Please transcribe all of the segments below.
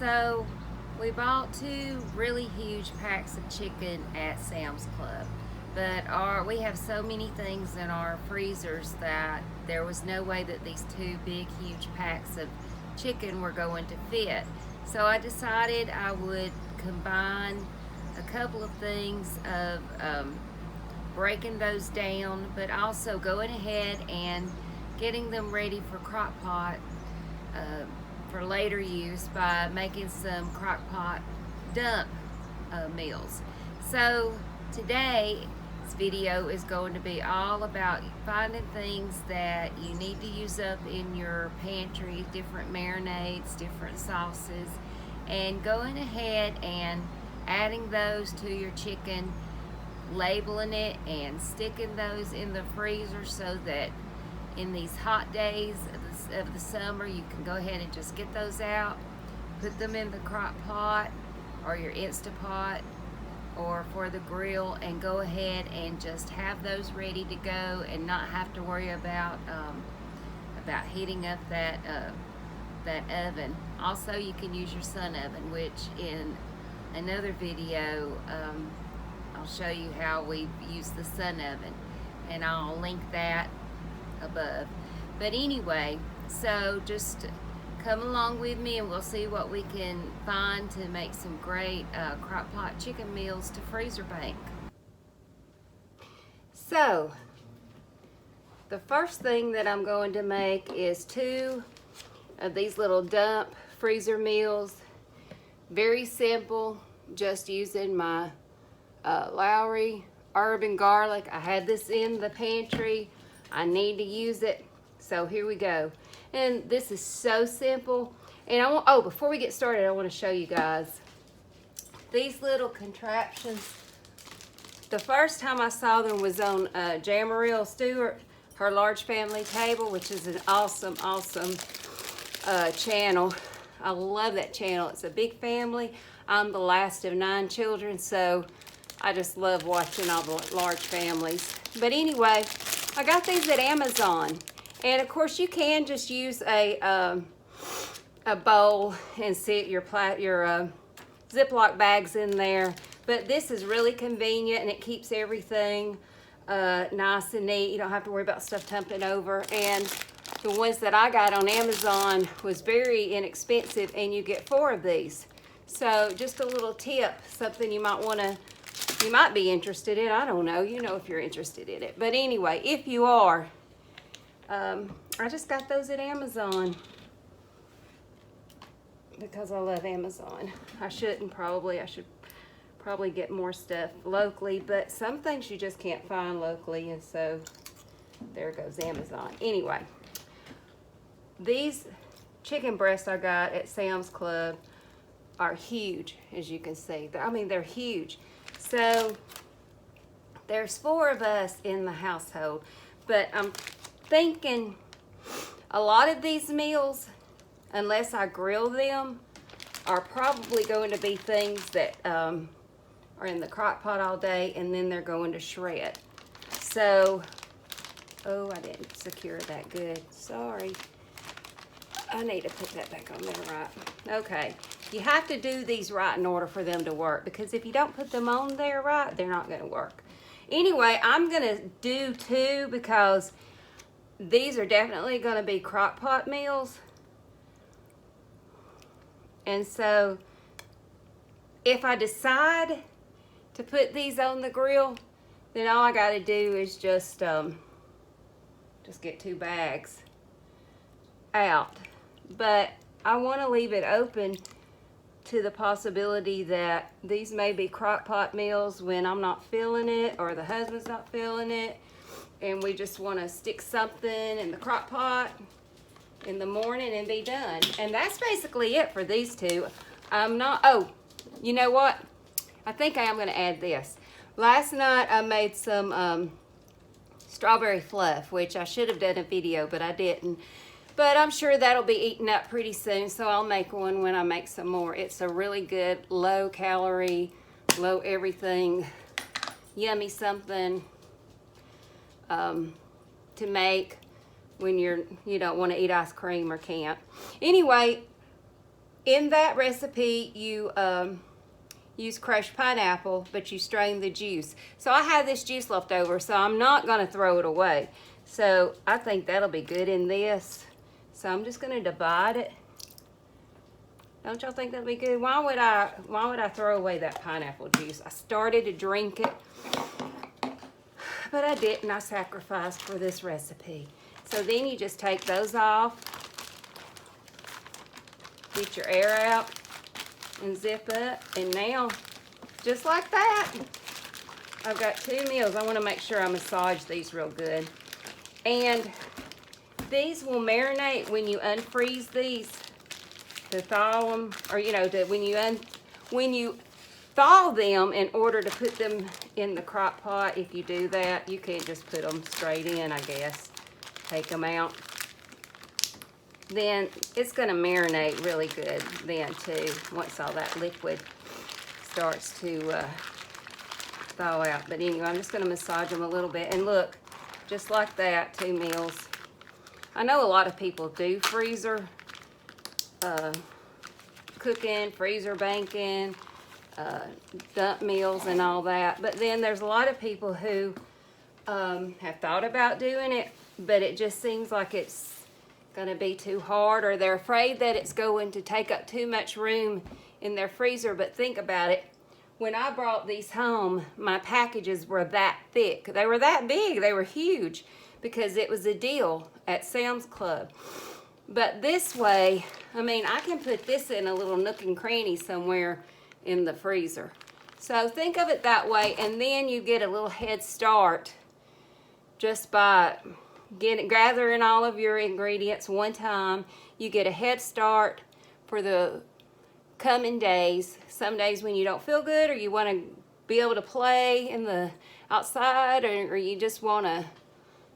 So we bought 2 really huge packs of chicken at Sam's Club, but we have so many things in our freezers that there was no way that these 2 big huge packs of chicken were going to fit. So I decided I would combine a couple of things of breaking those down, but also going ahead and getting them ready for crock pot for later use by making some crock pot dump meals. So today's video is going to be all about finding things that you need to use up in your pantry, different marinades, different sauces, and going ahead and adding those to your chicken, labeling it and sticking those in the freezer so that in these hot days of the summer you can go ahead and just get those out, put them in the crock pot or your Instapot or for the grill, and go ahead and just have those ready to go and not have to worry about heating up that oven. Also, you can use your sun oven, which in another video I'll show you how we use the sun oven, and I'll link that above. But anyway, so just come along with me and we'll see what we can find to make some great crock pot chicken meals to freezer bank. So the first thing that I'm going to make is 2 of these little dump freezer meals. Very simple, just using my Lowry herb and garlic. I had this in the pantry. I need to use it, so here we go. And this is so simple. And before we get started, I want to show you guys these little contraptions. The first time I saw them was on Jamariel Stewart, her large family table, which is an awesome channel. I love that channel. It's a big family. I'm the last of 9 children, so I just love watching all the large families. But anyway, I got these at Amazon, and of course you can just use a bowl and sit your Ziploc bags in there. But this is really convenient, and it keeps everything nice and neat. You don't have to worry about stuff tumbling over. And the ones that I got on Amazon was very inexpensive, and you get 4 of these. So just a little tip, something you might be interested in. I don't know, you know, if you're interested in it. But anyway, if you are, I just got those at Amazon because I love Amazon. I should probably get more stuff locally, but some things you just can't find locally, and so there goes Amazon. Anyway, these chicken breasts I got at Sam's Club are huge, as you can see. I mean, they're huge. So there's 4 of us in the household, but I'm thinking a lot of these meals, unless I grill them, are probably going to be things that are in the crock pot all day, and then they're going to shred. So, I didn't secure that good. Sorry. I need to put that back on there right. Okay. You have to do these right in order for them to work, because if you don't put them on there right, they're not going to work. Anyway, I'm going to do 2 because these are definitely going to be crock pot meals. And so if I decide to put these on the grill, then all I got to do is just get 2 bags out. But I want to leave it open to the possibility that these may be crock pot meals when I'm not feeling it or the husband's not feeling it, and we just want to stick something in the crock pot in the morning and be done. And that's basically it for these 2. You know what? I think I am going to add this. Last night I made some strawberry fluff, which I should have done a video, but I didn't. But I'm sure that'll be eaten up pretty soon, so I'll make one when I make some more. It's a really good, low calorie, low everything, yummy something to make when you don't want to eat ice cream or can't. Anyway, in that recipe, you use crushed pineapple, but you strain the juice. So I have this juice left over, so I'm not going to throw it away. So I think that'll be good in this. So I'm just going to divide it. Don't y'all think that'd be good? Why would I throw away that pineapple juice? I started to drink it, but I didn't. I sacrificed for this recipe. So then you just take those off, get your air out, and zip up. And now, just like that, I've got 2 meals. I want to make sure I massage these real good. And these will marinate when you unfreeze these to thaw them, or when you thaw them in order to put them in the crock pot. If you do that, you can't just put them straight in, I guess. Take them out. Then it's going to marinate really good then too, once all that liquid starts to thaw out. But anyway, I'm just going to massage them a little bit. And look, just like that, 2 meals. I know a lot of people do freezer cooking, freezer banking, dump meals and all that. But then there's a lot of people who have thought about doing it, but it just seems like it's going to be too hard, or they're afraid that it's going to take up too much room in their freezer. But think about it. When I brought these home, my packages were that thick. They were that big. They were huge because it was a deal at Sam's Club. But this way, I mean, I can put this in a little nook and cranny somewhere in the freezer. So think of it that way, and then you get a little head start just by gathering all of your ingredients one time. You get a head start for the coming days. Some days when you don't feel good, or you want to be able to play in the outside, or you just want to,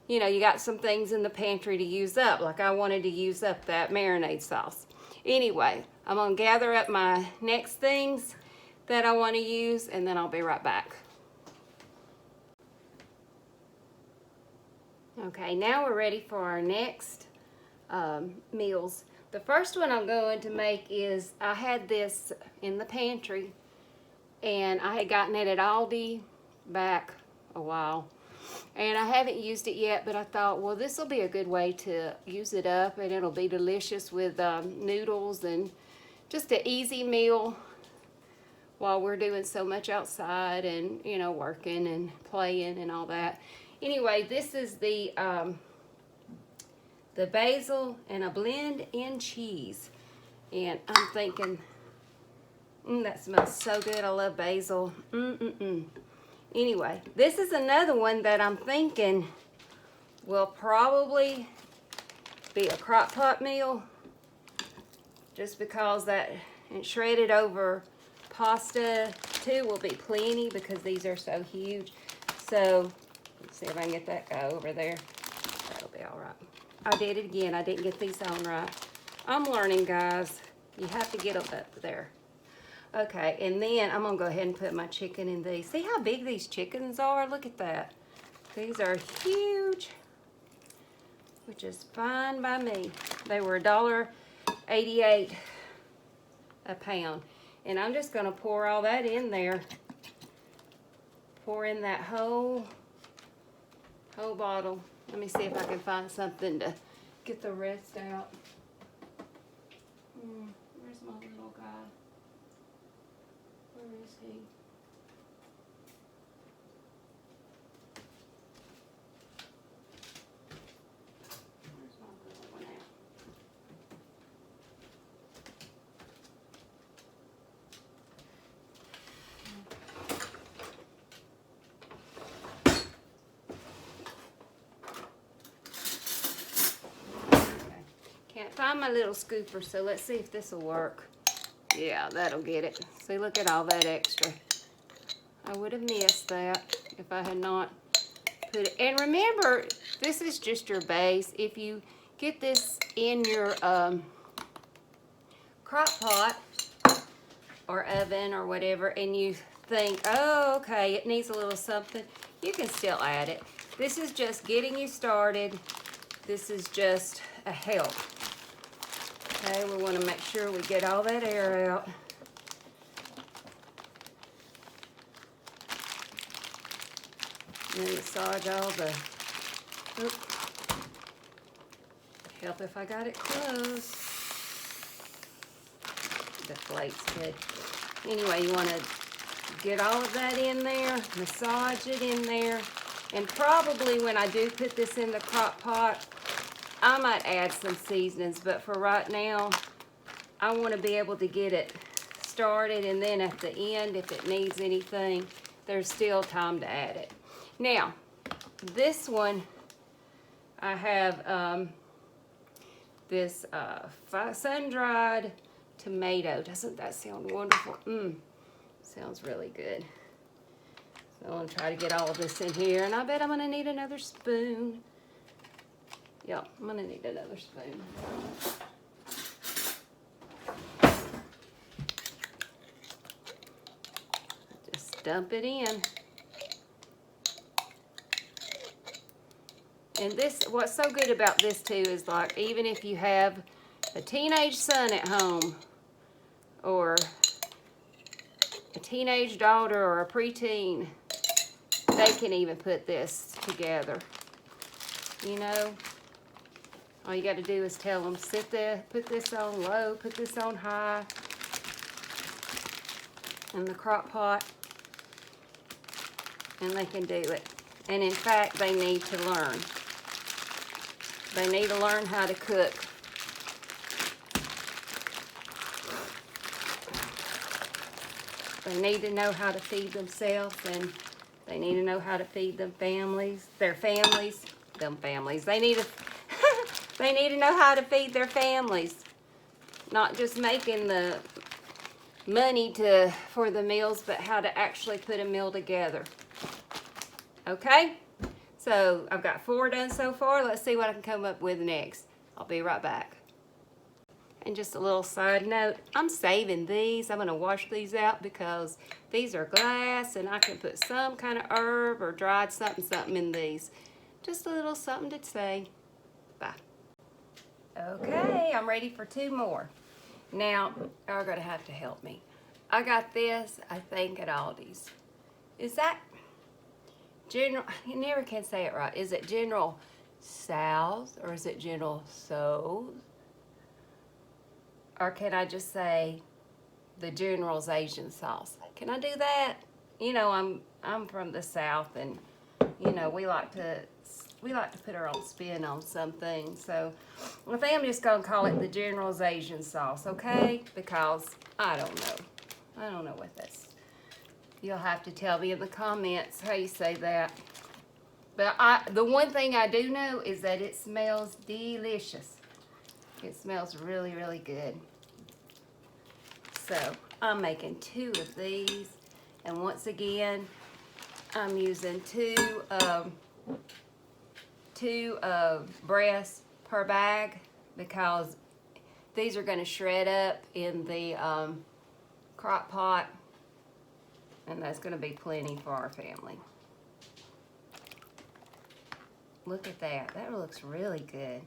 you know, you got some things in the pantry to use up. Like I wanted to use up that marinade sauce. Anyway, I'm going to gather up my next things that I want to use, and then I'll be right back. Okay, now we're ready for our next meals. The first one I'm going to make is, I had this in the pantry, and I had gotten it at Aldi back a while. And I haven't used it yet, but I thought, well, this will be a good way to use it up, and it'll be delicious with noodles, and just an easy meal while we're doing so much outside and, you know, working and playing and all that. Anyway, this is the basil and a blend-in cheese. And I'm thinking, that smells so good. I love basil. Anyway, this is another one that I'm thinking will probably be a crock pot meal, just because that, and shredded over pasta too will be plenty, because these are so huge. So let's see if I can get that guy over there. That'll be all right. I did it again. I didn't get these on right. I'm learning, guys. You have to get them up there. Okay, and then I'm going to go ahead and put my chicken in these. See how big these chickens are? Look at that. These are huge, which is fine by me. They were $1.88 a pound. And I'm just going to pour all that in there. Pour in that whole bottle. Let me see if I can find something to get the rest out. Where's my little guy? Where is he? Where's my little one at? Can't find my little scooper, so let's see if this will work. Yeah, that'll get it. See, look at all that extra. I would have missed that if I had not put it. And remember, this is just your base. If you get this in your crock pot or oven or whatever, and you think, oh, okay, it needs a little something, you can still add it. This is just getting you started. This is just a help. Okay, we want to make sure we get all that air out. And then massage all the, oop, help if I got it close. The flake's good. Anyway, you want to get all of that in there, massage it in there, and probably when I do put this in the crock pot, I might add some seasonings, but for right now, I want to be able to get it started, and then at the end, if it needs anything, there's still time to add it. Now, this one, I have this sun-dried tomato. Doesn't that sound wonderful? Sounds really good. So I'm going to try to get all of this in here, and I bet I'm going to need another spoon. Yep, I'm going to need another spoon. Just dump it in. And this, what's so good about this too is, like, even if you have a teenage son at home, or a teenage daughter, or a preteen, they can even put this together. You know, all you got to do is tell them, sit there, put this on low, put this on high in the crock pot, and they can do it. And in fact, they need to learn. They need to learn how to cook. They need to know how to feed themselves, and they need to know how to feed their families. They need to they need to know how to feed their families. Not just making the money for the meals, but how to actually put a meal together. Okay? So I've got 4 done so far. Let's see what I can come up with next. I'll be right back. And just a little side note, I'm saving these. I'm going to wash these out because these are glass, and I can put some kind of herb or dried something in these. Just a little something to say. Bye. Okay, I'm ready for 2 more. Now, you're going to have to help me. I got this, I think, at Aldi's. Is that General? You never can say it right. Is it General Tso's or is it General Tso's? Or can I just say the General's Asian sauce? Can I do that? You know, I'm from the South, and you know, we like to put our own spin on something. So I think I'm just gonna call it the General's Asian sauce, okay? Because I don't know what that's. You'll have to tell me in the comments how you say that. But the one thing I do know is that it smells delicious. It smells really, really good. So I'm making 2 of these, and once again, I'm using two breasts per bag, because these are going to shred up in the crock pot, and that's going to be plenty for our family. Look at that. That looks really good.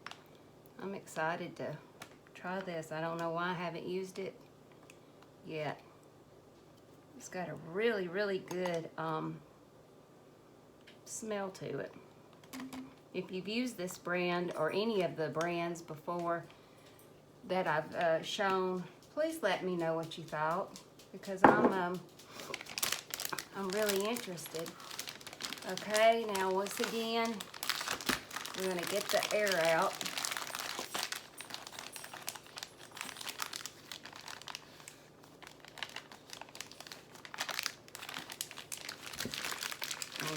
I'm excited to try this. I don't know why I haven't used it yet. It's got a really, really good smell to it. If you've used this brand or any of the brands before that I've shown, please let me know what you thought, because I'm really interested. Okay, now once again, we're going to get the air out.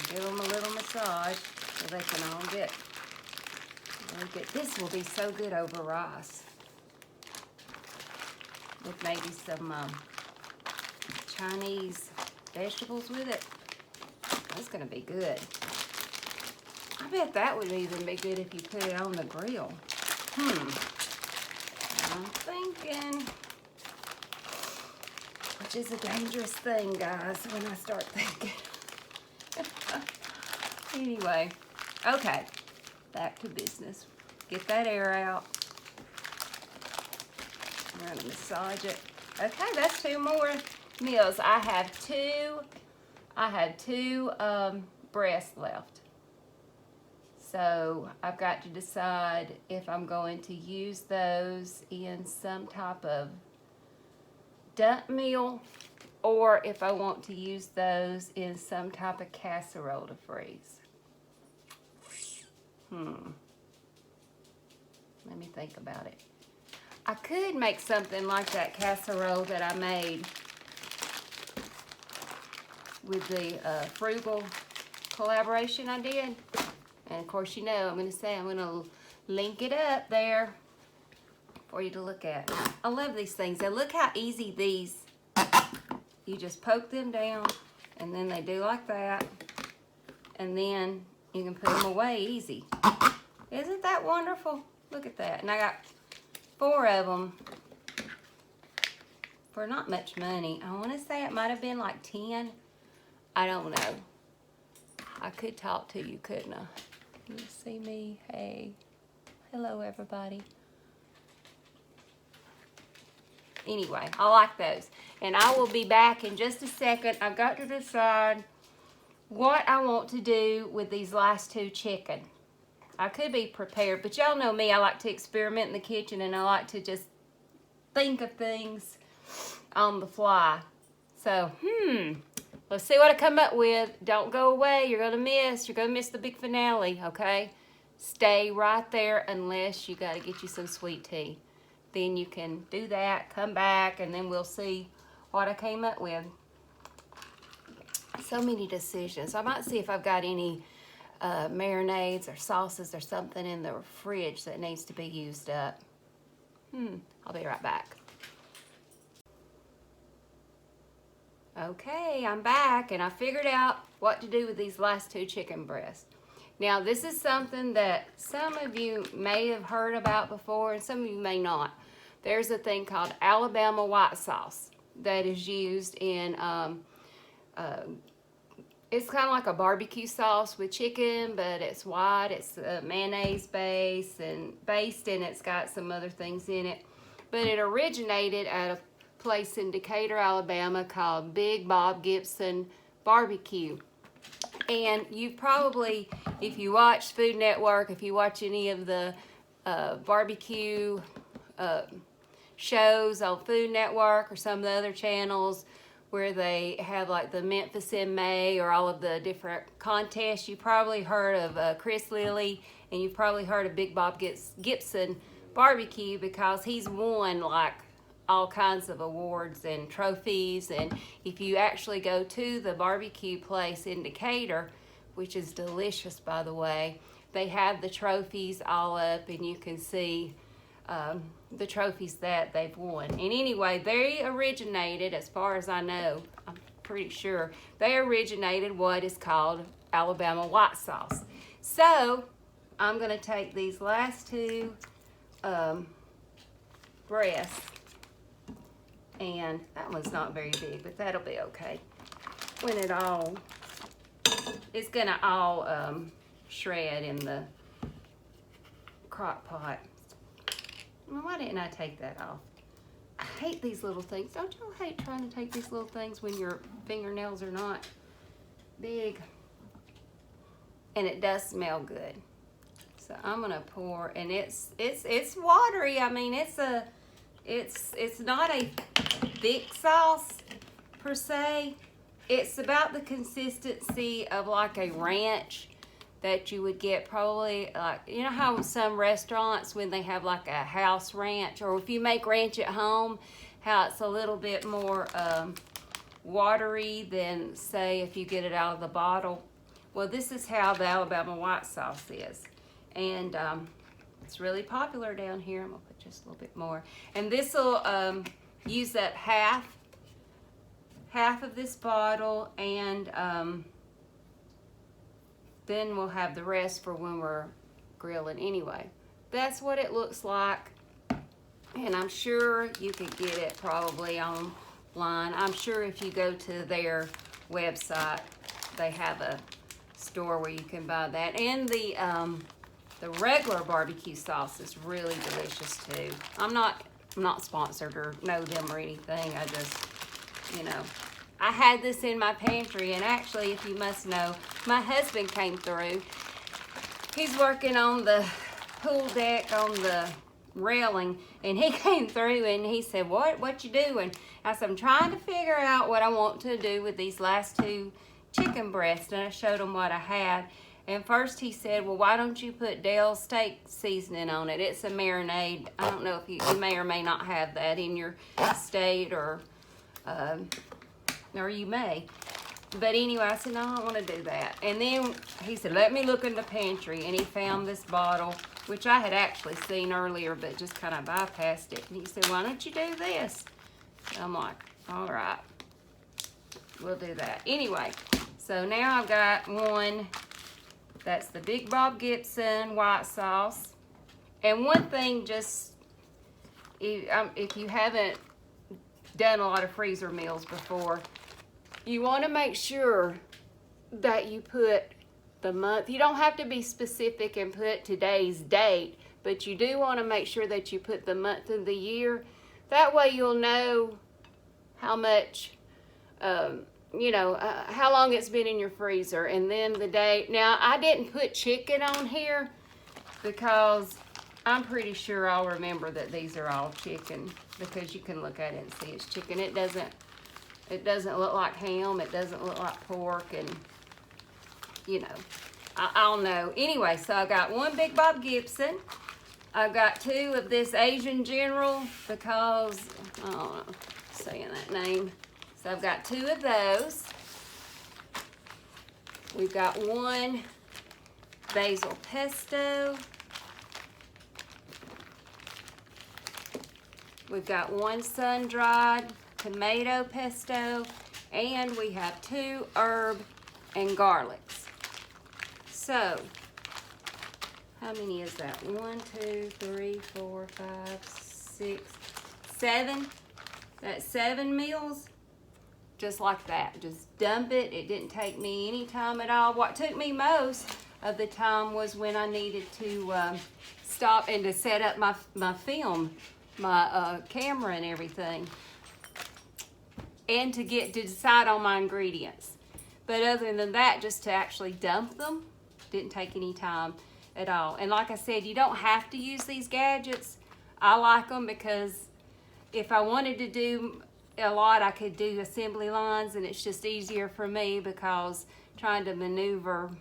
Give them a little massage so they can all get really good. This will be so good over rice with maybe some Chinese vegetables with it. That's going to be good. I bet that would even be good if you put it on the grill. I'm thinking, which is a dangerous thing, guys, when I start thinking. Anyway, okay, back to business. Get that air out. I'm gonna massage it. Okay, that's 2 more meals. I have two breasts left. So I've got to decide if I'm going to use those in some type of dump meal or if I want to use those in some type of casserole to freeze. Let me think about it. I could make something like that casserole that I made with the frugal collaboration I did. And of course, you know, I'm going to link it up there for you to look at. I love these things. And look how easy these, you just poke them down and then they do like that. And then you can put them away easy. Isn't that wonderful? Look at that. And I got 4 of them for not much money. I want to say it might have been like 10. I don't know. I could talk to you, couldn't I? You see me? Hey. Hello, everybody. Anyway, I like those. And I will be back in just a second. I've got to decide what I want to do with these last 2 chicken. I could be prepared, but y'all know me. I like to experiment in the kitchen, and I like to just think of things on the fly. So, let's see what I come up with. Don't go away. You're going to miss the big finale, okay? Stay right there unless you got to get you some sweet tea. Then you can do that, come back, and then we'll see what I came up with. So many decisions. I might see if I've got any marinades or sauces or something in the fridge that needs to be used up. I'll be right back. Okay, I'm back, and I figured out what to do with these last 2 chicken breasts. Now, this is something that some of you may have heard about before, and some of you may not. There's a thing called Alabama white sauce that is used in, it's kind of like a barbecue sauce with chicken, but it's white. It's mayonnaise based, and it's got some other things in it. But it originated at a place in Decatur, Alabama called Big Bob Gibson Barbecue. And you probably, if you watch Food Network, if you watch any of the barbecue shows on Food Network or some of the other channels where they have like the Memphis in May or all of the different contests, you probably heard of Chris Lilly, and you've probably heard of Big Bob Gibson Barbecue because he's won like all kinds of awards and trophies. And if you actually go to the barbecue place in Decatur, which is delicious by the way, they have the trophies all up, and you can see the trophies that they've won. And anyway, they originated, as far as I know, I'm pretty sure, they originated what is called Alabama white sauce. So I'm going to take these last 2 breasts, and that one's not very big, but that'll be okay. When it's going to all shred in the crock pot. Why didn't I take that off? I hate these little things. Don't y'all hate trying to take these little things when your fingernails are not big? And it does smell good. So I'm gonna pour, and it's watery. I mean, it's not a thick sauce per se. It's about the consistency of like a ranch that you would get probably, like, you know how some restaurants when they have like a house ranch, or if you make ranch at home, how it's a little bit more watery than say if you get it out of the bottle. Well, this is how the Alabama white sauce is. And it's really popular down here. I'm gonna put just a little bit more. And this will use that half of this bottle, and then we'll have the rest for when we're grilling anyway. That's what it looks like. And I'm sure you could get it probably online. I'm sure if you go to their website, they have a store where you can buy that. And the regular barbecue sauce is really delicious too. I'm not I'm not sponsored or know them or anything. I just, you know, I had this in my pantry, and actually, if you must know, my husband came through. He's working on the pool deck on the railing, and he came through and he said, what you doing? I said, I'm trying to figure out what I want to do with these last 2 chicken breasts, and I showed him what I had. And first he said, well, why don't you put Dale's steak seasoning on it? It's a marinade. I don't know if you may or may not have that in your state, or you may. But anyway, I said, no, I don't want to do that. And then he said, let me look in the pantry. And he found this bottle, which I had actually seen earlier, but just kind of bypassed it. And he said, why don't you do this? And I'm like, all right, we'll do that. Anyway, so now I've got one. That's the Big Bob Gibson white sauce. And one thing, just if you haven't done a lot of freezer meals before, you want to make sure that you put the month. You don't have to be specific and put today's date, but you do want to make sure that you put the month of the year. That way you'll know how much, how long it's been in your freezer, and then the date. Now, I didn't put chicken on here because I'm pretty sure I'll remember that these are all chicken, because you can look at it and see it's chicken. It doesn't look like ham. It doesn't look like pork, and I'll know. Anyway, so I got 1 Big Bob Gibson. I've got 2 of this Asian General, because I don't know saying that name. So I've got 2 of those. We've got 1 basil pesto. We've got 1 sun-dried tomato pesto, and we have 2 herb and garlics. So, how many is that? 1, 2, 3, 4, 5, 6, 7. That's 7 meals. Just like that. Just dump it. It didn't take me any time at all. What took me most of the time was when I needed to stop and to set up my film, my camera and everything, and to decide on my ingredients. But other than that, just to actually dump them didn't take any time at all. And like I said, you don't have to use these gadgets. I like them because if I wanted to do a lot, I could do assembly lines, and it's just easier for me because trying to maneuver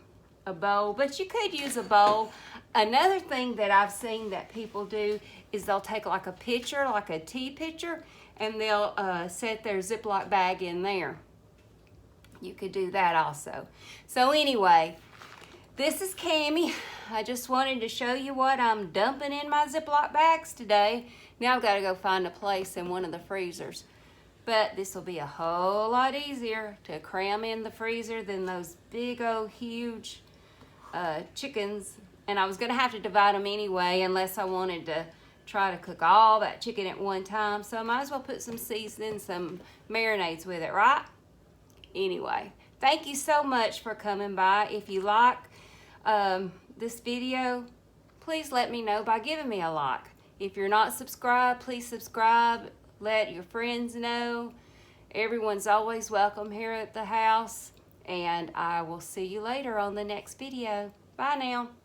a bowl. But you could use a bowl. Another thing that I've seen that people do is they'll take like a pitcher, like a tea pitcher, and they'll set their Ziploc bag in there. You could do that also. So anyway, this is Cammie. I just wanted to show you what I'm dumping in my Ziploc bags today. Now I've got to go find a place in one of the freezers. But this will be a whole lot easier to cram in the freezer than those big old huge chickens. And I was going to have to divide them anyway, unless I wanted to try to cook all that chicken at one time. So I might as well put some seasoning, some marinades with it, right? Anyway, thank you so much for coming by. If you like this video, please let me know by giving me a like. If you're not subscribed, please subscribe. Let your friends know. Everyone's always welcome here at the house. And I will see you later on the next video. Bye now.